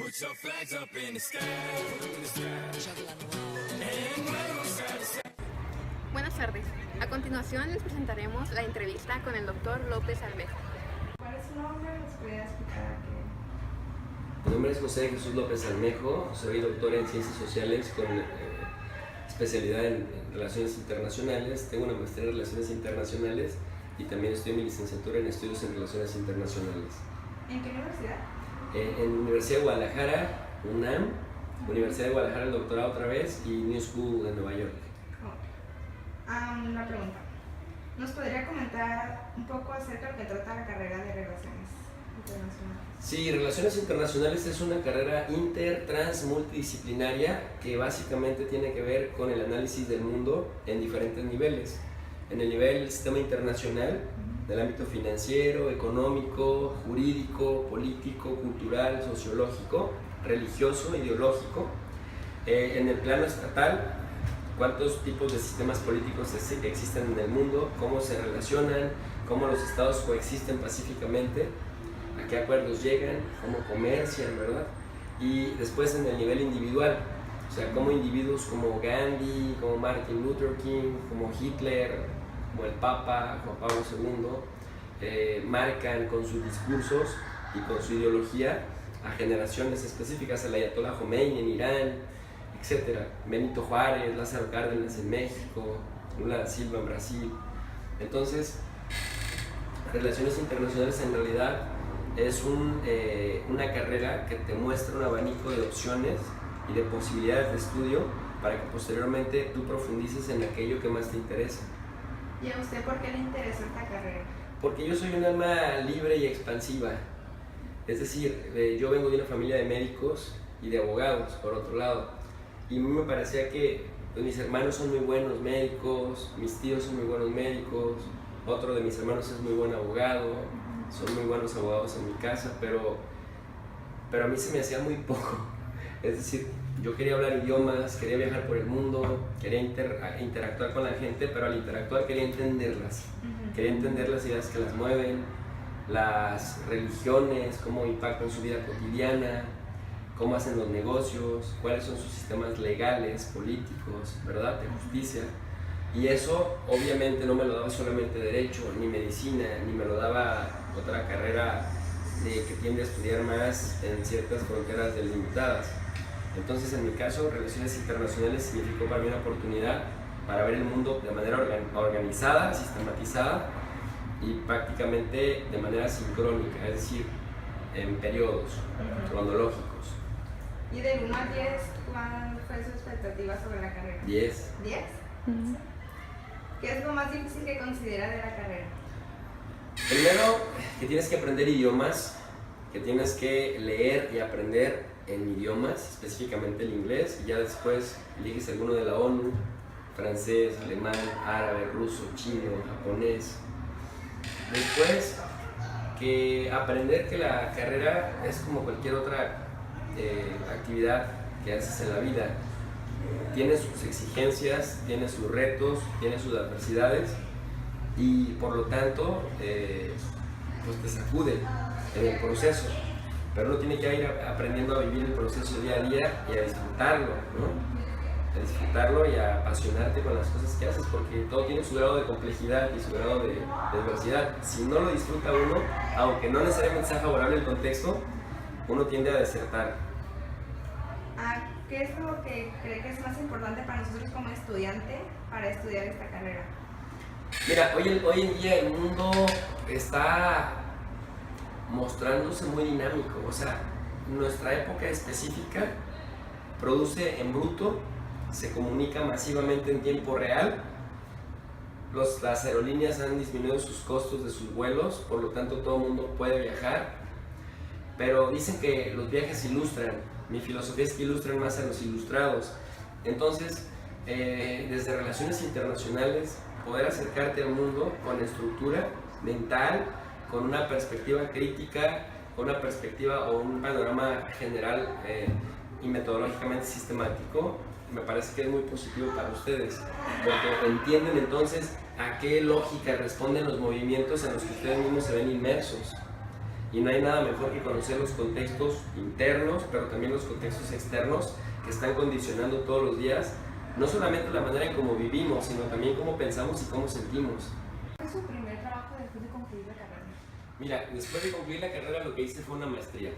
Put your flags up in the sky, and wave side to side. Buenas tardes. A continuación les presentaremos la entrevista con el Dr. López Armejo. ¿Cuál es su nombre? ¿Nos podría explicar qué? Mi nombre es José Jesús López Armejo, soy doctor en Ciencias Sociales con especialidad en Relaciones Internacionales, tengo una maestría en Relaciones Internacionales y también estoy en mi licenciatura en Estudios en Relaciones Internacionales. ¿En qué universidad? En Universidad de Guadalajara, UNAM, Universidad de Guadalajara el doctorado otra vez y New School de Nueva York. Una pregunta. ¿Nos podría comentar un poco acerca de lo que trata la carrera de Relaciones Internacionales? Sí, Relaciones Internacionales es una carrera trans, multidisciplinaria que básicamente tiene que ver con el análisis del mundo en diferentes niveles. En el nivel del sistema internacional, del ámbito financiero, económico, jurídico, político, cultural, sociológico, religioso, ideológico. En el plano estatal, cuántos tipos de sistemas políticos existen en el mundo, cómo se relacionan, cómo los estados coexisten pacíficamente, a qué acuerdos llegan, cómo comercian, ¿verdad? Y después en el nivel individual, o sea, cómo individuos como Gandhi, como Martin Luther King, como Hitler, como el Papa Juan Pablo II, marcan con sus discursos y con su ideología a generaciones específicas, el Ayatollah Khomeini en Irán, etc. Benito Juárez, Lázaro Cárdenas en México, Lula da Silva en Brasil. Entonces, Relaciones Internacionales en realidad es una carrera que te muestra un abanico de opciones y de posibilidades de estudio para que posteriormente tú profundices en aquello que más te interesa. ¿Y a usted por qué le interesó esta carrera? Porque yo soy un alma libre y expansiva. Es decir, yo vengo de una familia de médicos y de abogados, por otro lado. Y a mí me parecía que pues, mis hermanos son muy buenos médicos, mis tíos son muy buenos médicos, otro de mis hermanos es muy buen abogado, son muy buenos abogados en mi casa, pero a mí se me hacía muy poco. Es decir, yo quería hablar idiomas, quería viajar por el mundo, quería interactuar con la gente, pero al interactuar quería entenderlas. Quería entender las ideas que las mueven, las religiones, cómo impactan su vida cotidiana, cómo hacen los negocios, cuáles son sus sistemas legales, políticos, ¿verdad? De justicia. Y eso obviamente no me lo daba solamente Derecho, ni Medicina, ni me lo daba otra carrera que tiende a estudiar más en ciertas fronteras delimitadas. Entonces, en mi caso, Relaciones Internacionales significó para mí una oportunidad para ver el mundo de manera organizada, sistematizada y prácticamente de manera sincrónica, es decir, en periodos cronológicos. ¿Y del 1 al 10, cuál fue su expectativa sobre la carrera? 10. ¿10? ¿Qué es lo más difícil que considera de la carrera? Primero, que tienes que aprender idiomas, que tienes que leer y aprender en idiomas, específicamente el inglés, y ya después eliges alguno de la ONU, francés, alemán, árabe, ruso, chino, japonés. Después, que aprender que la carrera es como cualquier otra actividad que haces en la vida. Tiene sus exigencias, tiene sus retos, tiene sus adversidades y por lo tanto pues te sacude en el proceso. Pero uno tiene que ir aprendiendo a vivir el proceso día a día y a disfrutarlo, ¿no? A disfrutarlo y a apasionarte con las cosas que haces, porque todo tiene su grado de complejidad y su grado de adversidad. Si no lo disfruta uno, aunque no necesariamente sea favorable el contexto, uno tiende a desertar. ¿Qué es lo que cree que es más importante para nosotros como estudiante para estudiar esta carrera? Mira, hoy en día el mundo está mostrándose muy dinámico, o sea, nuestra época específica produce en bruto, se comunica masivamente en tiempo real, las aerolíneas han disminuido sus costos de sus vuelos, por lo tanto todo el mundo puede viajar, pero dicen que los viajes ilustran, mi filosofía es que ilustran más a los ilustrados, entonces desde Relaciones Internacionales poder acercarte al mundo con estructura mental, con una perspectiva crítica, con una perspectiva o un panorama general y metodológicamente sistemático, me parece que es muy positivo para ustedes, porque entienden entonces a qué lógica responden los movimientos en los que ustedes mismos se ven inmersos. Y no hay nada mejor que conocer los contextos internos, pero también los contextos externos que están condicionando todos los días, no solamente la manera en cómo vivimos, sino también cómo pensamos y cómo sentimos. ¿Cuál fue su primer trabajo después de concluir la carrera? Mira, después de concluir la carrera lo que hice fue una maestría.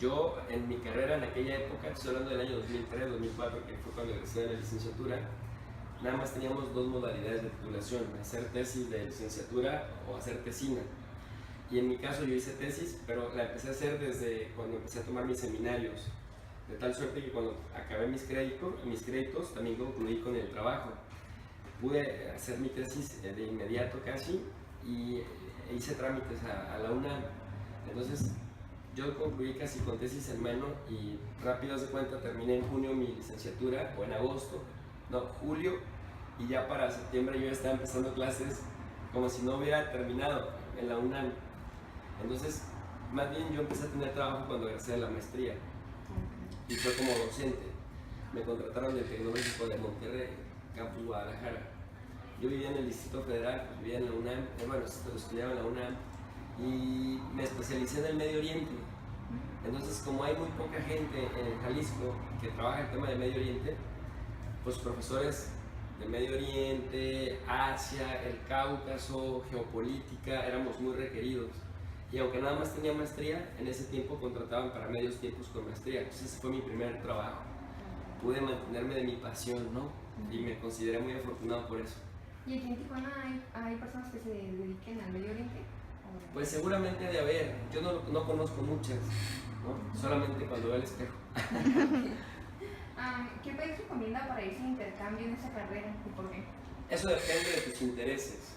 Yo en mi carrera en aquella época, estoy hablando del año 2003, 2004, que fue cuando egresé de la licenciatura, nada más teníamos dos modalidades de titulación, hacer tesis de licenciatura o hacer tesina. Y en mi caso yo hice tesis, pero la empecé a hacer desde cuando empecé a tomar mis seminarios, de tal suerte que cuando acabé mis créditos también concluí con el trabajo. Pude hacer mi tesis de inmediato casi y hice trámites a la UNAM. Entonces yo concluí casi con tesis en mano y rápido de cuenta terminé en junio mi licenciatura, o en agosto, no, julio, y ya para septiembre yo ya estaba empezando clases como si no hubiera terminado en la UNAM. Entonces, más bien yo empecé a tener trabajo cuando egresé de la maestría y fue como docente. Me contrataron del Tecnológico de Monterrey, Campus Guadalajara. Yo vivía en el Distrito Federal, pues vivía en la UNAM, bueno, estudiaba en la UNAM y me especialicé en el Medio Oriente. Entonces, como hay muy poca gente en Jalisco que trabaja el tema de Medio Oriente, pues profesores de Medio Oriente, Asia, el Cáucaso, geopolítica, éramos muy requeridos. Y aunque nada más tenía maestría, en ese tiempo contrataban para medios tiempos con maestría. Entonces ese fue mi primer trabajo. Pude mantenerme de mi pasión, ¿no? Y me consideré muy afortunado por eso. ¿Y aquí en Tijuana hay personas que se dediquen al Medio Oriente? Pues seguramente de haber. Yo no conozco muchas, ¿no? Solamente cuando veo el espejo. ¿Qué país recomienda para irse de intercambio en esa carrera y por qué? Eso depende de tus intereses.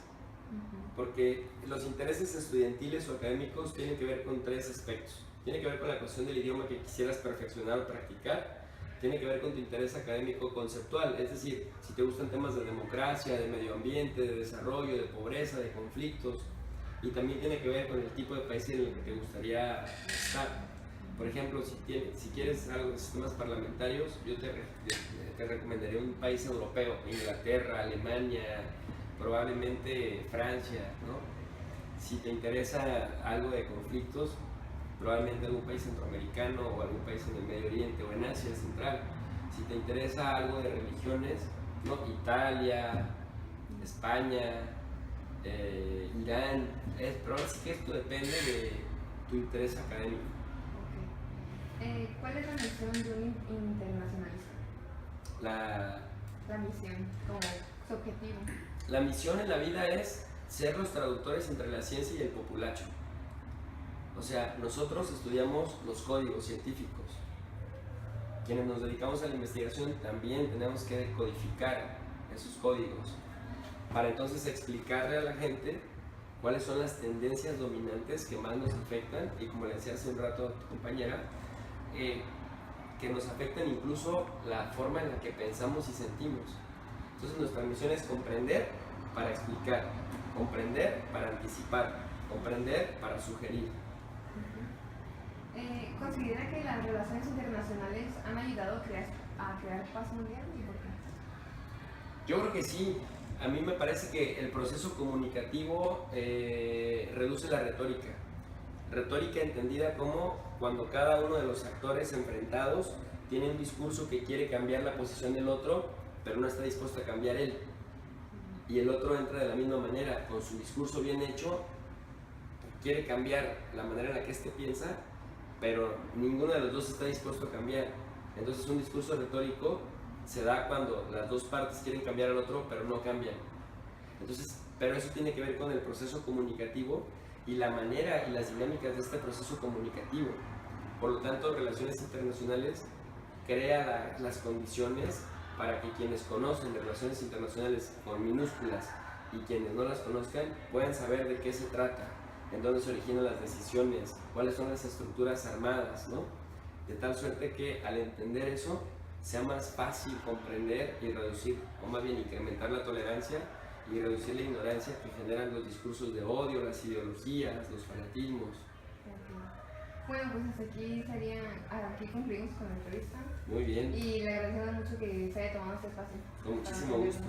Porque los intereses estudiantiles o académicos tienen que ver con tres aspectos. Tiene que ver con la cuestión del idioma que quisieras perfeccionar o practicar. Tiene que ver con tu interés académico conceptual, es decir, si te gustan temas de democracia, de medio ambiente, de desarrollo, de pobreza, de conflictos. Y también tiene que ver con el tipo de país en el que te gustaría estar. Por ejemplo, si quieres algo de sistemas parlamentarios, yo te recomendaría un país europeo, Inglaterra, Alemania, probablemente Francia, ¿no? Si te interesa algo de conflictos, probablemente algún país centroamericano o algún país en el Medio Oriente o en Asia Central. Si te interesa algo de religiones, ¿no? Italia, España, Irán, pero ahora sí que esto depende de tu interés académico. Okay. ¿Cuál es la misión de un internacionalista? La misión, como su objetivo. La misión en la vida es ser los traductores entre la ciencia y el populacho. O sea, nosotros estudiamos los códigos científicos. Quienes nos dedicamos a la investigación también tenemos que codificar esos códigos para entonces explicarle a la gente cuáles son las tendencias dominantes que más nos afectan y, como le decía hace un rato a tu compañera, que nos afectan incluso la forma en la que pensamos y sentimos. Entonces nuestra misión es comprender para explicar, comprender para anticipar, comprender para sugerir. ¿Considera que las relaciones internacionales han ayudado a crear paz mundial y por qué? Yo creo que sí. A mí me parece que el proceso comunicativo reduce la retórica. Retórica entendida como cuando cada uno de los actores enfrentados tiene un discurso que quiere cambiar la posición del otro, pero no está dispuesto a cambiar él. Y el otro entra de la misma manera, con su discurso bien hecho, quiere cambiar la manera en la que éste piensa, pero ninguno de los dos está dispuesto a cambiar. Entonces un discurso retórico se da cuando las dos partes quieren cambiar al otro, pero no cambian. Entonces, pero eso tiene que ver con el proceso comunicativo y la manera y las dinámicas de este proceso comunicativo. Por lo tanto, Relaciones Internacionales crea las condiciones para que quienes conocen de relaciones internacionales con minúsculas y quienes no las conozcan puedan saber de qué se trata, en dónde se originan las decisiones, cuáles son las estructuras armadas, ¿no? De tal suerte que al entender eso sea más fácil comprender y reducir, o más bien incrementar la tolerancia y reducir la ignorancia que generan los discursos de odio, las ideologías, los fanatismos. Bueno, pues hasta aquí concluimos con la entrevista. Muy bien. Y le agradecemos mucho que se haya tomado este espacio. Con muchísimo gusto.